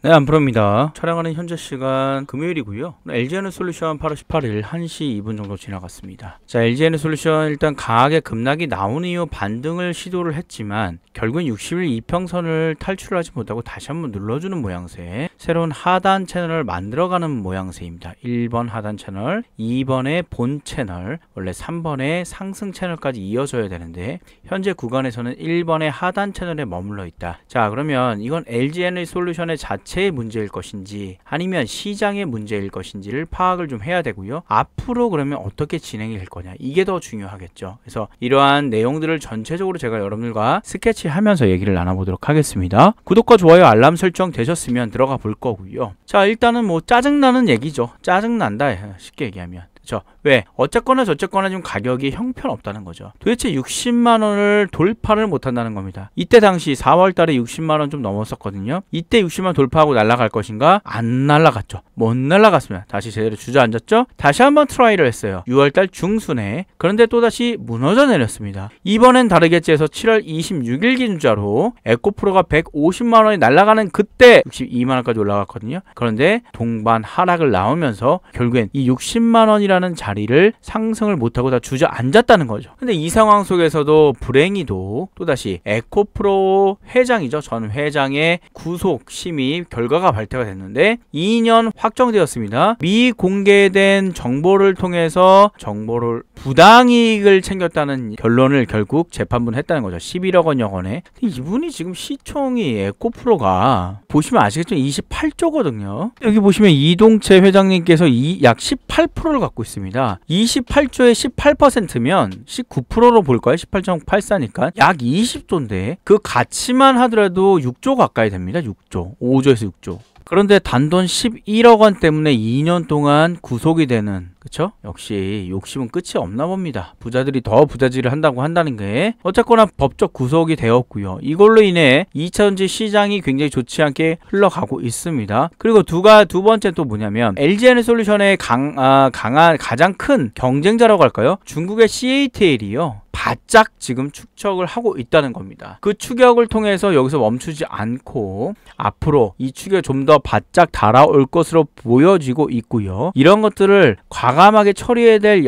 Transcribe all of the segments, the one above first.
네, 안프로입니다. 촬영하는 현재 시간 금요일이고요. LG에너솔루션 8월 18일 1시 2분 정도 지나갔습니다. 자, LG에너솔루션 일단 강하게 급락이 나온 이후 반등을 시도를 했지만 결국엔 60일 이평선을 탈출하지 못하고 다시 한번 눌러주는 모양새, 새로운 하단 채널을 만들어가는 모양새입니다. 1번 하단 채널, 2번의 본 채널, 원래 3번의 상승 채널까지 이어져야 되는데 현재 구간에서는 1번의 하단 채널에 머물러 있다. 자, 그러면 이건 LG에너솔루션의 자체의 문제일 것인지 아니면 시장의 문제일 것인지를 파악을 좀 해야 되고요. 앞으로 그러면 어떻게 진행이 될 거냐, 이게 더 중요하겠죠. 그래서 이러한 내용들을 전체적으로 제가 여러분들과 스케치하면서 얘기를 나눠보도록 하겠습니다. 구독과 좋아요 알람 설정 되셨으면 들어가 볼 거고요. 자, 일단은 뭐 짜증나는 얘기죠. 짜증난다, 쉽게 얘기하면. 그렇죠? 왜? 어쨌거나 저쨌거나 좀 가격이 형편없다는 거죠. 도대체 60만원을 돌파를 못한다는 겁니다. 이때 당시 4월달에 60만원 좀 넘었었거든요. 이때 60만원 돌파하고 날아갈 것인가? 안 날아갔죠. 못 날아갔습니다. 다시 제대로 주저앉았죠. 다시 한번 트라이를 했어요. 6월달 중순에. 그런데 또다시 무너져 내렸습니다. 이번엔 다르겠지 해서 7월 26일 기준자로 에코프로가 150만원이 날아가는 그때 62만원까지 올라갔거든요. 그런데 동반 하락을 나오면서 결국엔 이 60만원이라는 자리를 상승을 못하고 다 주저앉았다는 거죠. 근데 이 상황 속에서도 불행히도 또다시 에코프로 회장이죠. 전 회장의 구속 심의 결과가 발표가 됐는데 2년 확정되었습니다. 미공개된 정보를 통해서 정보를 부당이익을 챙겼다는 결론을 결국 재판부는 했다는 거죠. 11억 원여 원에. 이분이 지금 시총이 에코프로가 보시면 아시겠지만 28조거든요. 여기 보시면 이동채 회장님께서 약 18%를 갖고 있습니다. 28조에 18%면 19%로 볼까요? 18.84니까 약 20조인데 그 가치만 하더라도 6조 가까이 됩니다. 6조. 5조에서 6조. 그런데 단돈 11억 원 때문에 2년 동안 구속이 되는, 그쵸? 역시 욕심은 끝이 없나 봅니다. 부자들이 더 부자질을 한다는 게 어쨌거나 법적 구속이 되었고요. 이걸로 인해 2차전지 시장이 굉장히 좋지 않게 흘러가고 있습니다. 그리고 두 번째 또 뭐냐면 LG에너솔루션의 가장 큰 경쟁자라고 할까요? 중국의 CATL이요. 바짝 지금 축적을 하고 있다는 겁니다. 그 추격을 통해서 여기서 멈추지 않고 앞으로 이 추격이 좀 더 바짝 달아올 것으로 보여지고 있고요. 이런 것들을 과감하게 처리해야 될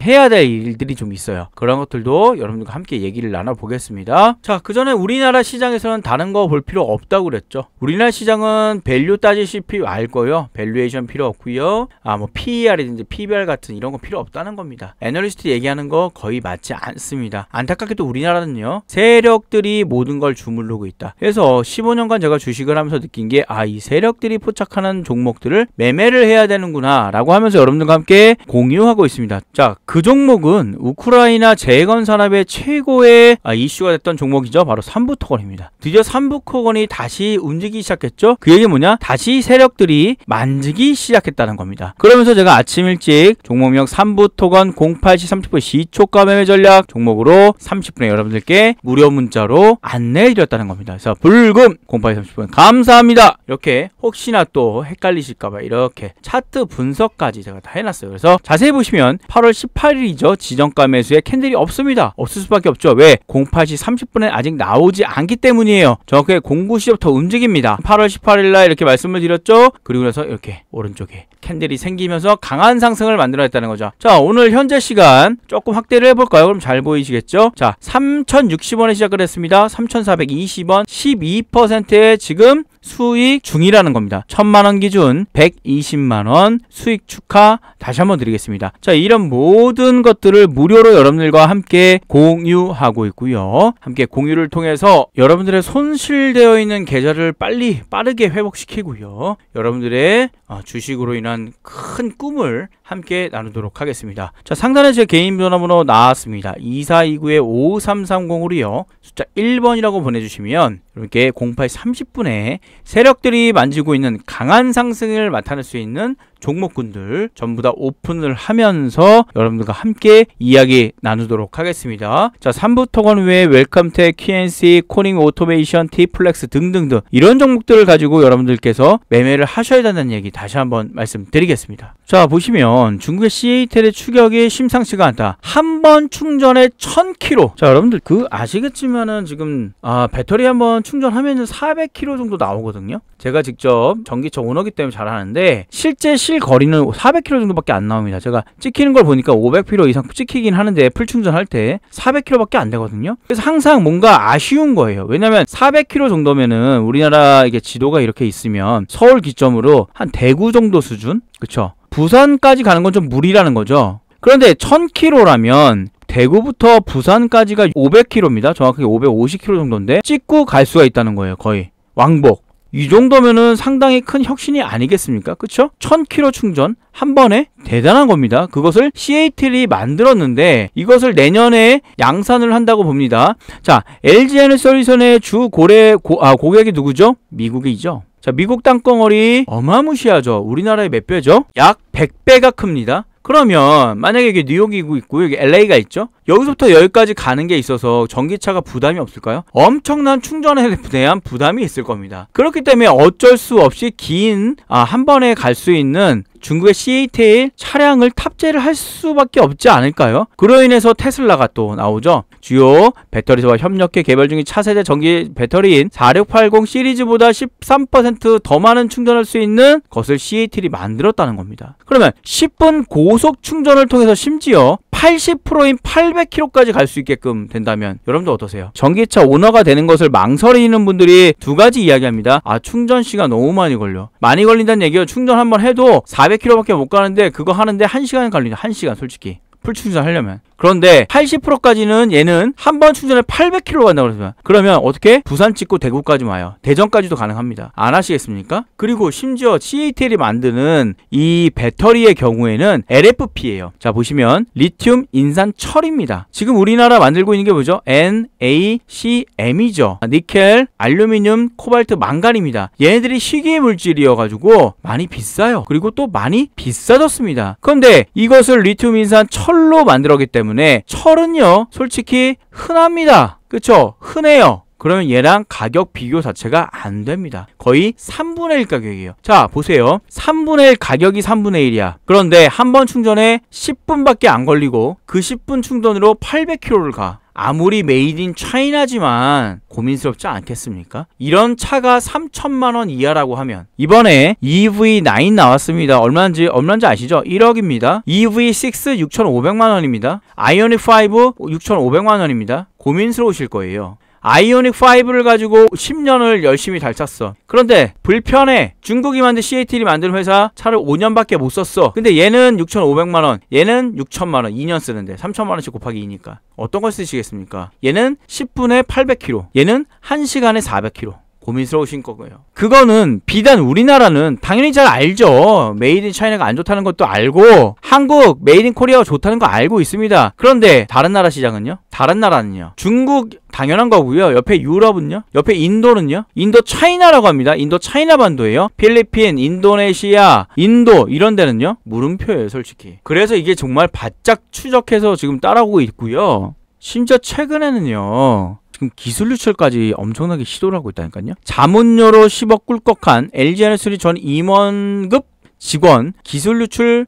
해야 될 일들이 좀 있어요. 그런 것들도 여러분들과 함께 얘기를 나눠보겠습니다. 자, 그 전에 우리나라 시장에서는 다른 거 볼 필요 없다고 그랬죠. 우리나라 시장은 밸류 따지시피 알 거예요. 밸류에이션 필요 없고요. 뭐 PER이든지 PBR 같은 이런 거 필요 없다는 겁니다. 애널리스트 얘기하는 거 거의 맞지 않습니다. 안타깝게도 우리나라는요, 세력들이 모든 걸 주물르고 있다. 그래서 15년간 제가 주식을 하면서 느낀 게 이 세력들이 포착하는 종목들을 매매를 해야 되는구나 라고 하면서 여러분들과 함께 공유하고 있습니다. 자, 그 종목은 우크라이나 재건 산업의 최고의 이슈가 됐던 종목이죠. 바로 삼부토건입니다. 드디어 삼부토건이 다시 움직이기 시작했죠. 그 얘기 뭐냐? 다시 세력들이 만지기 시작했다는 겁니다. 그러면서 제가 아침 일찍 종목명 삼부토건 08시 30분 시초가 매매 전략 종목으로 30분에 여러분들께 무료 문자로 안내해드렸다는 겁니다. 그래서 불금 08시 30분 감사합니다. 이렇게 혹시나 또 헷갈리실까봐 이렇게 차트 분석까지 제가 다 해놨어요. 그래서 자세히 보시면 8월 18일이죠. 지정가 매수에 캔들이 없습니다. 없을 수밖에 없죠. 왜? 08시 30분에 아직 나오지 않기 때문이에요. 정확하게 09시부터 움직입니다. 8월 18일날 이렇게 말씀을 드렸죠. 그리고 나서 이렇게 오른쪽에 캔들이 생기면서 강한 상승을 만들어냈다는 거죠. 자, 오늘 현재 시간 조금 확대를 해볼까요? 그럼 잘 보이시겠죠? 자, 3,060원에 시작을 했습니다. 3,420원 12%의 지금 수익 중이라는 겁니다. 1,000만원 기준 120만원 수익 축하 다시 한번 드리겠습니다. 자, 이런 모든 것들을 무료로 여러분들과 함께 공유하고 있고요. 함께 공유를 통해서 여러분들의 손실되어 있는 계좌를 빠르게 회복시키고요. 여러분들의 주식으로 인한 큰 꿈을 함께 나누도록 하겠습니다. 자, 상단에 제 개인 전화번호 나왔습니다. 2429-5330으로요. 숫자 1번이라고 보내주시면 이렇게 08 30분에 세력들이 만지고 있는 강한 상승을 나타낼 수 있는 종목군들 전부 다 오픈을 하면서 여러분들과 함께 이야기 나누도록 하겠습니다. 자, 3부 토건 외에 웰컴텍, QNC, 코닝 오토메이션, T플렉스 등등등 이런 종목들을 가지고 여러분들께서 매매를 하셔야 된다는 얘기 다시 한번 말씀드리겠습니다. 자, 보시면 중국의 CATL의 추격이 심상치가 않다. 한 번 충전에 1000km. 자, 여러분들 아시겠지만은 지금 배터리 한번 충전하면 400km 정도 나오거든요. 제가 직접 전기차 오너기 때문에 잘 아는데 실제 실거리는 400km 정도밖에 안 나옵니다. 제가 찍히는 걸 보니까 500km 이상 찍히긴 하는데 풀충전할 때 400km밖에 안 되거든요. 그래서 항상 뭔가 아쉬운 거예요. 왜냐면 400km 정도면은 우리나라 이게 지도가 이렇게 있으면 서울 기점으로 한 대구 정도 수준? 그쵸? 부산까지 가는 건 좀 무리라는 거죠. 그런데 1000km라면 대구부터 부산까지가 500km입니다. 정확하게 550km 정도인데 찍고 갈 수가 있다는 거예요. 거의 왕복. 이 정도면은 상당히 큰 혁신이 아니겠습니까? 그쵸? 1000km 충전 한 번에 대단한 겁니다. 그것을 CATL이 만들었는데 이것을 내년에 양산을 한다고 봅니다. 자, LG에너솔루션의 주 고객이 누구죠? 미국이죠. 자, 미국 땅덩어리 어마무시하죠. 우리나라의 몇 배죠? 약 100배가 큽니다. 그러면 만약에 이게 뉴욕이고 있고 여기 LA가 있죠? 여기서부터 여기까지 가는 게 있어서 전기차가 부담이 없을까요? 엄청난 충전에 대한 부담이 있을 겁니다. 그렇기 때문에 어쩔 수 없이 긴 한 번에 갈 수 있는 중국의 CATL 차량을 탑재를 할 수밖에 없지 않을까요? 그로 인해서 테슬라가 또 나오죠. 주요 배터리사와 협력해 개발 중인 차세대 전기 배터리인 4680 시리즈보다 13% 더 많은 충전할 수 있는 것을 CATL이 만들었다는 겁니다. 그러면 10분 고속 충전을 통해서 심지어 80%인 800km까지 갈 수 있게끔 된다면 여러분들 어떠세요? 전기차 오너가 되는 것을 망설이는 분들이 두 가지 이야기합니다. 충전 시간 너무 많이 걸려. 많이 걸린다는 얘기예요. 충전 한번 해도 400km밖에 못 가는데 그거 하는데 1시간 걸린다. 1시간 솔직히. 풀충전 하려면. 그런데 80%까지는 얘는 한 번 충전에 800km 간다고 그러면 그러면 어떻게? 부산 찍고 대구까지 와요. 대전까지도 가능합니다. 안 하시겠습니까? 그리고 심지어 CATL이 만드는 이 배터리의 경우에는 LFP예요. 자, 보시면 리튬 인산 철입니다. 지금 우리나라 만들고 있는 게 뭐죠? NaCm이죠. 니켈, 알루미늄, 코발트, 망간입니다. 얘네들이 희귀 물질이어가지고 많이 비싸요. 그리고 또 많이 비싸졌습니다. 그런데 이것을 리튬 인산 철로 만들었기 때문에 철은요 솔직히 흔합니다. 그쵸? 흔해요. 그러면 얘랑 가격 비교 자체가 안 됩니다. 거의 3분의 1 가격이에요. 자, 보세요. 3분의 1 가격이 3분의 1이야. 그런데 한 번 충전에 10분밖에 안 걸리고 그 10분 충전으로 800km를 가. 아무리 메이드 인 차이나지만 고민스럽지 않겠습니까? 이런 차가 3천만원 이하라고 하면 이번에 EV9 나왔습니다. 얼마인지 아시죠? 1억입니다. EV6 6,500만원입니다. 아이오닉5 6,500만원입니다. 고민스러우실 거예요. 아이오닉5를 가지고 10년을 열심히 잘 찼어. 그런데 불편해. 중국이 만든 CATL이 만든 회사 차를 5년밖에 못 썼어. 근데 얘는 6,500만원, 얘는 6천만원, 2년 쓰는데 3천만원씩 곱하기 2니까 어떤 걸 쓰시겠습니까? 얘는 10분에 800km, 얘는 1시간에 400km. 고민스러우신 거고요. 그거는 비단 우리나라는 당연히 잘 알죠. 메이드 인 차이나가 안 좋다는 것도 알고 한국 메이드 인 코리아가 좋다는 거 알고 있습니다. 그런데 다른 나라 시장은요? 다른 나라는요? 중국 당연한 거고요. 옆에 유럽은요? 옆에 인도는요? 인도 차이나라고 합니다. 인도 차이나 반도예요. 필리핀, 인도네시아, 인도 이런 데는요? 물음표예요, 솔직히. 그래서 이게 정말 바짝 추적해서 지금 따라오고 있고요. 심지어 최근에는요. 지금 기술 유출까지 엄청나게 시도를 하고 있다니까요. 자문료로 10억 꿀꺽한 LG에너솔루션 전 임원급 직원 기술 유출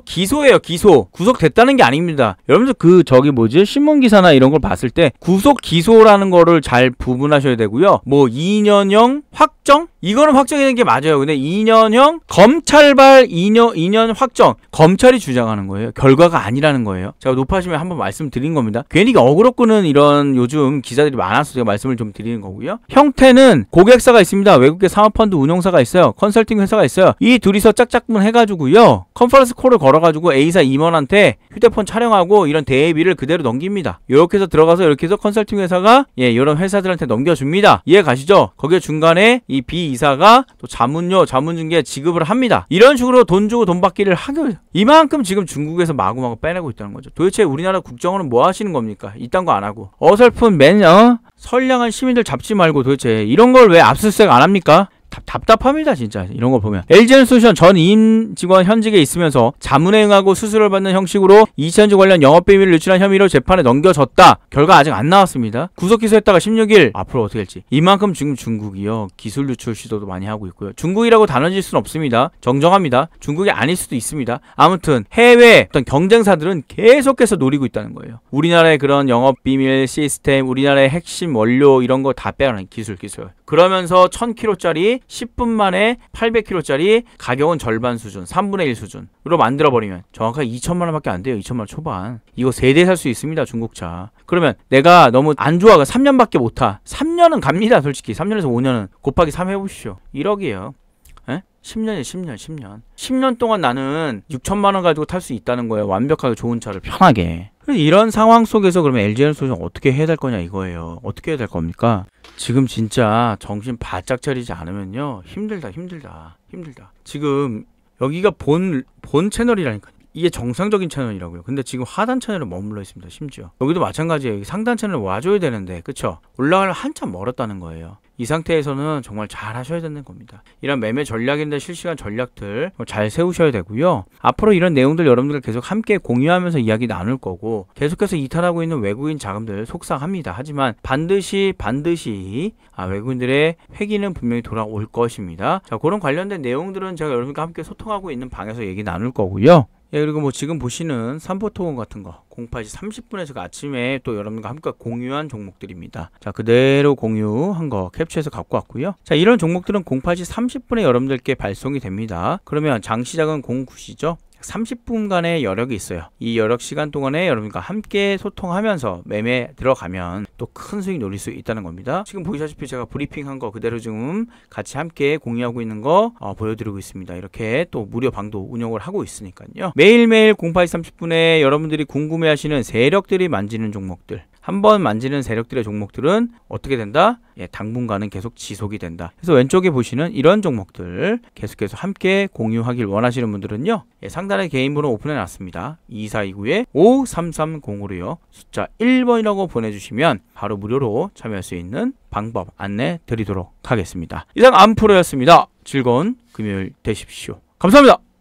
기소예요. 구속됐다는 게 아닙니다. 여러분들 신문 기사나 이런 걸 봤을 때 구속 기소라는 거를 잘 구분하셔야 되고요. 뭐 2년형 확정? 이거는 확정이 되는 게 맞아요. 근데 2년형 검찰발 2년 확정. 검찰이 주장하는 거예요. 결과가 아니라는 거예요. 제가 높아지면 한번 말씀드린 겁니다. 괜히 어그로 끄는 이런 요즘 기사들이 많아서 제가 말씀을 좀 드리는 거고요. 형태는 고객사가 있습니다. 외국계 사모펀드 운용사가 있어요. 컨설팅 회사가 있어요. 이 둘이서 짝짝문 해가지고요. 컨퍼런스 콜을 걸어가지고 A사 임원한테 휴대폰 촬영하고 이런 대회비를 그대로 넘깁니다. 이렇게 해서 들어가서 이렇게 해서 컨설팅 회사가 이런 회사들한테 넘겨줍니다. 이해 가시죠? 거기에 중간에 이 B 이사가 또 자문중개 지급을 합니다. 이런 식으로 돈 주고 돈 받기를 하고 이만큼 지금 중국에서 마구마구 빼내고 있다는 거죠. 도대체 우리나라 국정원은 뭐 하시는 겁니까? 이딴 거 안 하고 어설픈 선량한 시민들 잡지 말고 도대체 이런 걸 왜 압수수색 안 합니까? 답답합니다 진짜 이런 거 보면. LG에너솔루션 전 임직원 현직에 있으면서 자문에 응하고 수수료를 받는 형식으로 2차전지 관련 영업비밀을 유출한 혐의로 재판에 넘겨졌다. 결과 아직 안 나왔습니다. 구속 기소했다가 16일 앞으로 어떻게 될지. 이만큼 지금 중국이요 기술 유출 시도도 많이 하고 있고요. 중국이라고 단언질 수는 없습니다. 정정합니다. 중국이 아닐 수도 있습니다. 아무튼 해외 어떤 경쟁사들은 계속해서 노리고 있다는 거예요. 우리나라의 그런 영업비밀 시스템, 우리나라의 핵심 원료 이런 거 다 빼라는 기술. 그러면서 1000kg짜리 10분 만에 800kg짜리 가격은 절반 수준, 3분의 1 수준으로 만들어버리면 정확하게 2천만 원밖에 안 돼요. 2천만 원 초반. 이거 3대 살 수 있습니다. 중국차. 그러면 내가 너무 안 좋아가 3년밖에 못 타. 3년은 갑니다. 솔직히 3년에서 5년은 곱하기 3 해보십시오. 1억이에요. 10년 동안 나는 6천만 원 가지고 탈 수 있다는 거예요. 완벽하게 좋은 차를 편하게. 이런 상황 속에서 그러면 LG에너솔루션 어떻게 해야 될 거냐 이거예요. 어떻게 해야 될 겁니까? 지금 진짜 정신 바짝 차리지 않으면요 힘들다. 지금 여기가 본 채널이라니까요. 이게 정상적인 채널이라고요. 근데 지금 하단 채널에 머물러 있습니다. 심지어 여기도 마찬가지예요. 상단 채널 와줘야 되는데 그쵸? 올라가려 한참 멀었다는 거예요. 이 상태에서는 정말 잘 하셔야 되는 겁니다. 이런 매매 전략인데 실시간 전략들 잘 세우셔야 되고요. 앞으로 이런 내용들 여러분들 계속 함께 공유하면서 이야기 나눌 거고 계속해서 이탈하고 있는 외국인 자금들 속상합니다. 하지만 반드시 외국인들의 회기는 분명히 돌아올 것입니다. 자, 그런 관련된 내용들은 제가 여러분과 함께 소통하고 있는 방에서 얘기 나눌 거고요. 그리고 뭐 지금 보시는 삼포토건 같은 거 08시 30분에 제가 아침에 또 여러분과 함께 공유한 종목들입니다. 자, 그대로 공유한 거 캡처해서 갖고 왔고요. 자, 이런 종목들은 08시 30분에 여러분들께 발송이 됩니다. 그러면 장시작은 09시죠. 30분간의 여력이 있어요. 이 여력 시간 동안에 여러분과 함께 소통하면서 매매 들어가면 또 큰 수익 노릴 수 있다는 겁니다. 지금 보시다시피 제가 브리핑한 거 그대로 지금 같이 함께 공유하고 있는 거 보여드리고 있습니다. 이렇게 또 무료 방도 운영을 하고 있으니까요. 매일매일 08시 30분에 여러분들이 궁금해하시는 세력들이 만지는 종목들, 한번 만지는 세력들의 종목들은 어떻게 된다? 당분간은 계속 지속이 된다. 그래서 왼쪽에 보시는 이런 종목들 계속해서 함께 공유하길 원하시는 분들은요. 상단에 개인 번호 오픈해 놨습니다. 2429-5330으로요. 숫자 1번이라고 보내주시면 바로 무료로 참여할 수 있는 방법 안내 드리도록 하겠습니다. 이상 암프로였습니다. 즐거운 금요일 되십시오. 감사합니다.